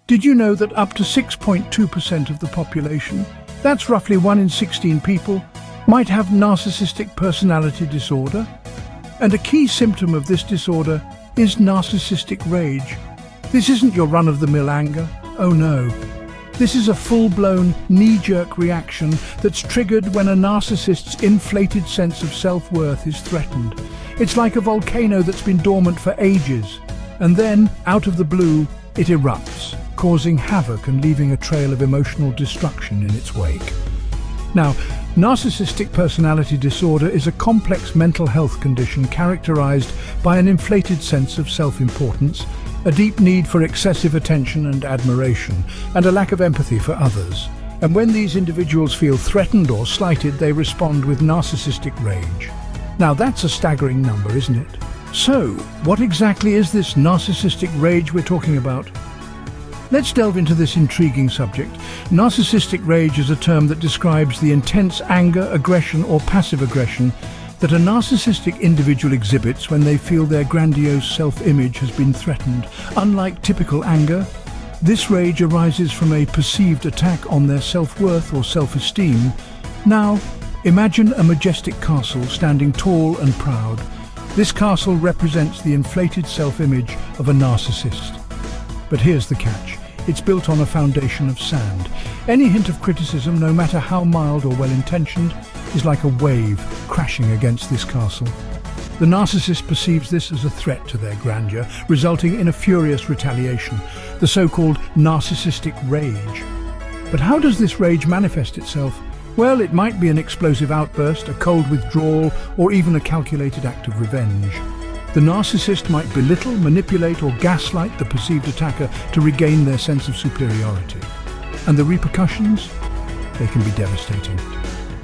Did you know that up to 6.2% of the population, that's roughly 1 in 16 people, might have narcissistic personality disorder? And a key symptom of this disorder is narcissistic rage. This isn't your run-of-the-mill anger. Oh no. This is a full-blown, knee-jerk reaction that's triggered when a narcissist's inflated sense of self-worth is threatened. It's like a volcano that's been dormant for ages. And then, out of the blue, it erupts, causing havoc and leaving a trail of emotional destruction in its wake. Now, narcissistic personality disorder is a complex mental health condition characterized by an inflated sense of self-importance, a deep need for excessive attention and admiration, and a lack of empathy for others. And when these individuals feel threatened or slighted, they respond with narcissistic rage. Now, that's a staggering number, isn't it? So, what exactly is this narcissistic rage we're talking about? Let's delve into this intriguing subject. Narcissistic rage is a term that describes the intense anger, aggression, or passive aggression that a narcissistic individual exhibits when they feel their grandiose self-image has been threatened. Unlike typical anger, this rage arises from a perceived attack on their self-worth or self-esteem. Now, imagine a majestic castle standing tall and proud. This castle represents the inflated self-image of a narcissist. But here's the catch. It's built on a foundation of sand. Any hint of criticism, no matter how mild or well-intentioned, is like a wave crashing against this castle. The narcissist perceives this as a threat to their grandeur, resulting in a furious retaliation, the so-called narcissistic rage. But how does this rage manifest itself? Well, it might be an explosive outburst, a cold withdrawal, or even a calculated act of revenge. The narcissist might belittle, manipulate, or gaslight the perceived attacker to regain their sense of superiority. And the repercussions? They can be devastating.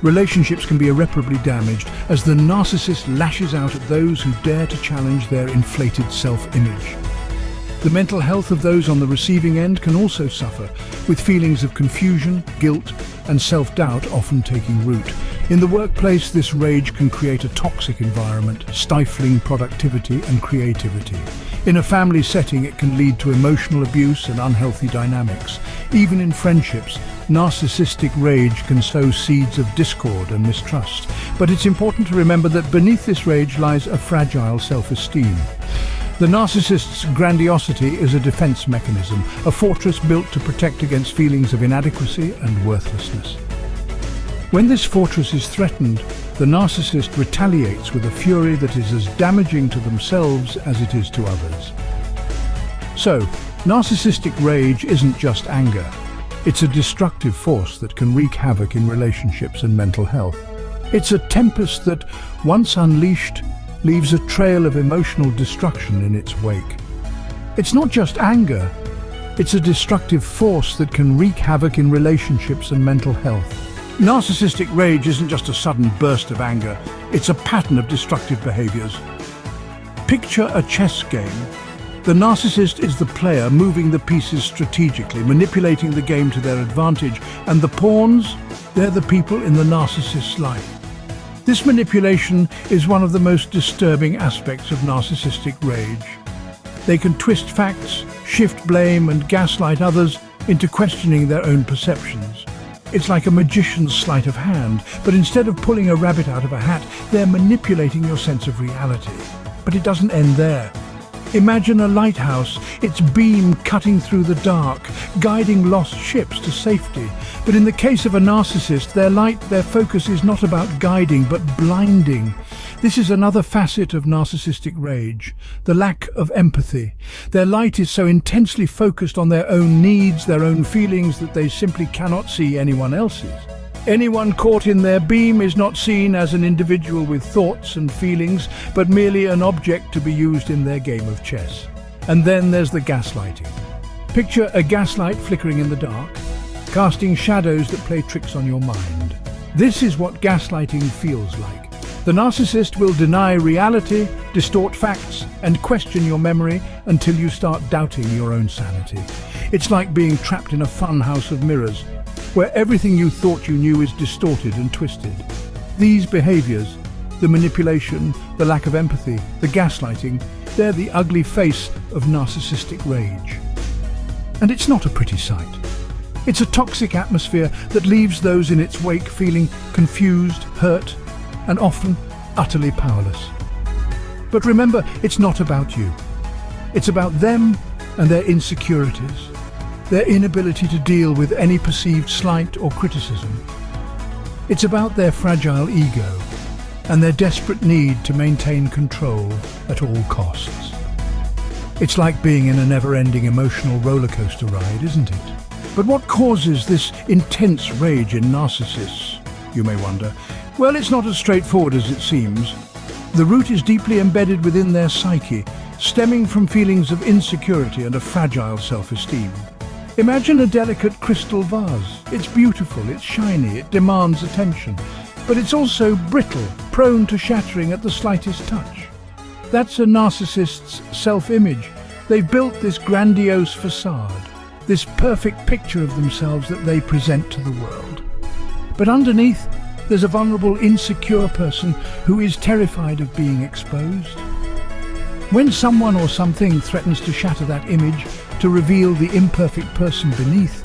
Relationships can be irreparably damaged as the narcissist lashes out at those who dare to challenge their inflated self-image. The mental health of those on the receiving end can also suffer, with feelings of confusion, guilt, and self-doubt often taking root. In the workplace, this rage can create a toxic environment, stifling productivity and creativity. In a family setting, it can lead to emotional abuse and unhealthy dynamics. Even in friendships, narcissistic rage can sow seeds of discord and mistrust. But it's important to remember that beneath this rage lies a fragile self-esteem. The narcissist's grandiosity is a defense mechanism, a fortress built to protect against feelings of inadequacy and worthlessness. When this fortress is threatened, the narcissist retaliates with a fury that is as damaging to themselves as it is to others. So, narcissistic rage isn't just anger. It's a destructive force that can wreak havoc in relationships and mental health. It's a tempest that, once unleashed, leaves a trail of emotional destruction in its wake. It's not just anger. It's a destructive force that can wreak havoc in relationships and mental health. Narcissistic rage isn't just a sudden burst of anger, it's a pattern of destructive behaviors. Picture a chess game. The narcissist is the player moving the pieces strategically, manipulating the game to their advantage, and the pawns, they're the people in the narcissist's life. This manipulation is one of the most disturbing aspects of narcissistic rage. They can twist facts, shift blame, and gaslight others into questioning their own perceptions. It's like a magician's sleight of hand, but instead of pulling a rabbit out of a hat, they're manipulating your sense of reality. But it doesn't end there. Imagine a lighthouse, its beam cutting through the dark, guiding lost ships to safety. But in the case of a narcissist, their focus is not about guiding, but blinding. This is another facet of narcissistic rage, the lack of empathy. Their light is so intensely focused on their own needs, their own feelings, that they simply cannot see anyone else's. Anyone caught in their beam is not seen as an individual with thoughts and feelings, but merely an object to be used in their game of chess. And then there's the gaslighting. Picture a gaslight flickering in the dark, casting shadows that play tricks on your mind. This is what gaslighting feels like. The narcissist will deny reality, distort facts, and question your memory until you start doubting your own sanity. It's like being trapped in a fun house of mirrors, where everything you thought you knew is distorted and twisted. These behaviors, the manipulation, the lack of empathy, the gaslighting, they're the ugly face of narcissistic rage. And it's not a pretty sight. It's a toxic atmosphere that leaves those in its wake feeling confused, hurt, and often utterly powerless. But remember, it's not about you. It's about them and their insecurities, their inability to deal with any perceived slight or criticism. It's about their fragile ego and their desperate need to maintain control at all costs. It's like being in a never-ending emotional roller coaster ride, isn't it? But what causes this intense rage in narcissists, you may wonder? Well, it's not as straightforward as it seems. The root is deeply embedded within their psyche, stemming from feelings of insecurity and a fragile self-esteem. Imagine a delicate crystal vase. It's beautiful, it's shiny, it demands attention, but it's also brittle, prone to shattering at the slightest touch. That's a narcissist's self-image. They've built this grandiose facade, this perfect picture of themselves that they present to the world. But underneath, there's a vulnerable, insecure person who is terrified of being exposed. When someone or something threatens to shatter that image, to reveal the imperfect person beneath,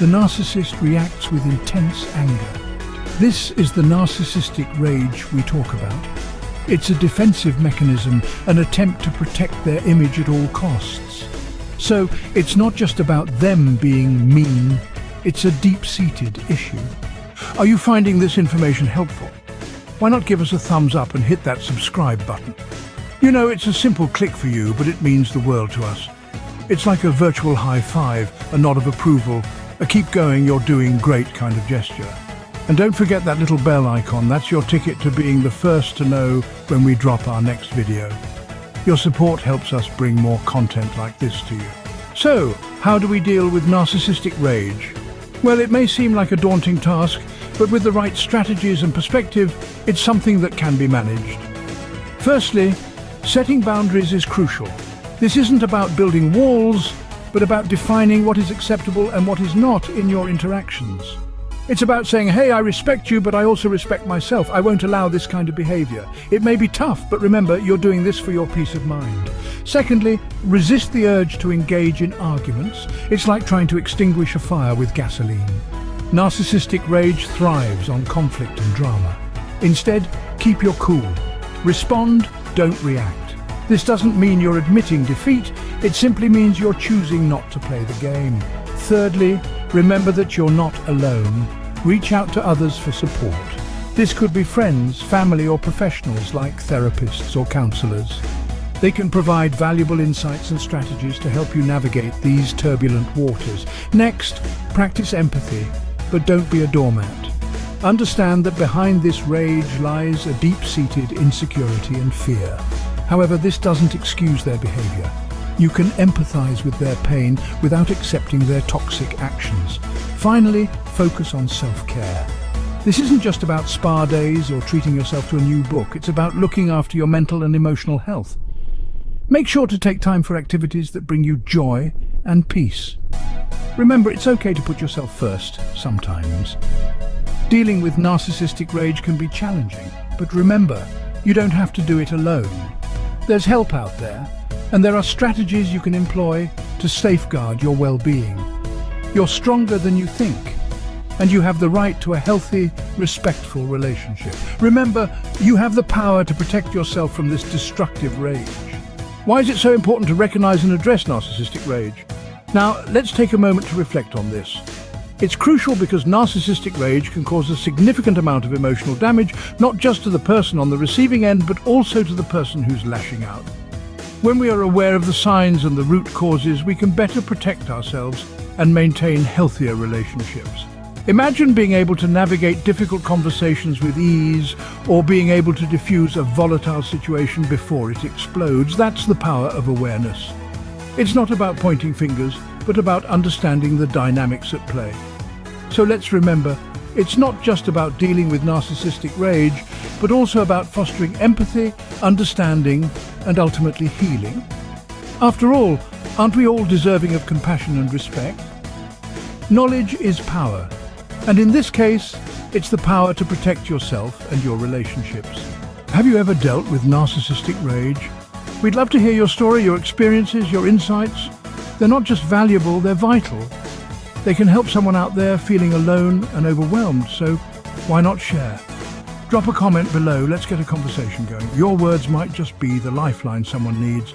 the narcissist reacts with intense anger. This is the narcissistic rage we talk about. It's a defensive mechanism, an attempt to protect their image at all costs. So it's not just about them being mean, it's a deep-seated issue. Are you finding this information helpful? Why not give us a thumbs up and hit that subscribe button? You know, it's a simple click for you, but it means the world to us. It's like a virtual high five, a nod of approval, a keep going, you're doing great kind of gesture. And don't forget that little bell icon. That's your ticket to being the first to know when we drop our next video. Your support helps us bring more content like this to you. So, how do we deal with narcissistic rage? Well, it may seem like a daunting task, but with the right strategies and perspective, it's something that can be managed. Firstly, setting boundaries is crucial. This isn't about building walls, but about defining what is acceptable and what is not in your interactions. It's about saying, hey, I respect you, but I also respect myself. I won't allow this kind of behavior. It may be tough, but remember, you're doing this for your peace of mind. Secondly, resist the urge to engage in arguments. It's like trying to extinguish a fire with gasoline. Narcissistic rage thrives on conflict and drama. Instead, keep your cool. Respond, don't react. This doesn't mean you're admitting defeat. It simply means you're choosing not to play the game. Thirdly, remember that you're not alone. Reach out to others for support. This could be friends, family, or professionals like therapists or counselors. They can provide valuable insights and strategies to help you navigate these turbulent waters. Next, practice empathy, but don't be a doormat. Understand that behind this rage lies a deep-seated insecurity and fear. However, this doesn't excuse their behavior. You can empathize with their pain without accepting their toxic actions. Finally, focus on self-care. This isn't just about spa days or treating yourself to a new book. It's about looking after your mental and emotional health. Make sure to take time for activities that bring you joy and peace. Remember, it's okay to put yourself first sometimes. Dealing with narcissistic rage can be challenging, but remember, you don't have to do it alone. There's help out there, and there are strategies you can employ to safeguard your well-being. You're stronger than you think, and you have the right to a healthy, respectful relationship. Remember, you have the power to protect yourself from this destructive rage. Why is it so important to recognize and address narcissistic rage? Now, let's take a moment to reflect on this. It's crucial because narcissistic rage can cause a significant amount of emotional damage, not just to the person on the receiving end, but also to the person who's lashing out. When we are aware of the signs and the root causes, we can better protect ourselves and maintain healthier relationships. Imagine being able to navigate difficult conversations with ease, or being able to diffuse a volatile situation before it explodes. That's the power of awareness. It's not about pointing fingers, but about understanding the dynamics at play. So let's remember, it's not just about dealing with narcissistic rage, but also about fostering empathy, understanding, and ultimately healing. After all, aren't we all deserving of compassion and respect? Knowledge is power, and in this case, it's the power to protect yourself and your relationships. Have you ever dealt with narcissistic rage? We'd love to hear your story, your experiences, your insights. They're not just valuable, they're vital. They can help someone out there feeling alone and overwhelmed, so why not share? Drop a comment below, let's get a conversation going. Your words might just be the lifeline someone needs.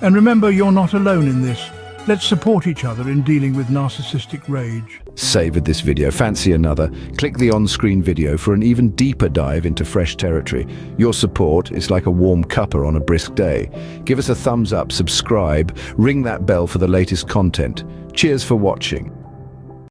And remember, you're not alone in this. Let's support each other in dealing with narcissistic rage. Savored this video, fancy another? Click the on-screen video for an even deeper dive into fresh territory. Your support is like a warm cuppa on a brisk day. Give us a thumbs up, subscribe, ring that bell for the latest content. Cheers for watching.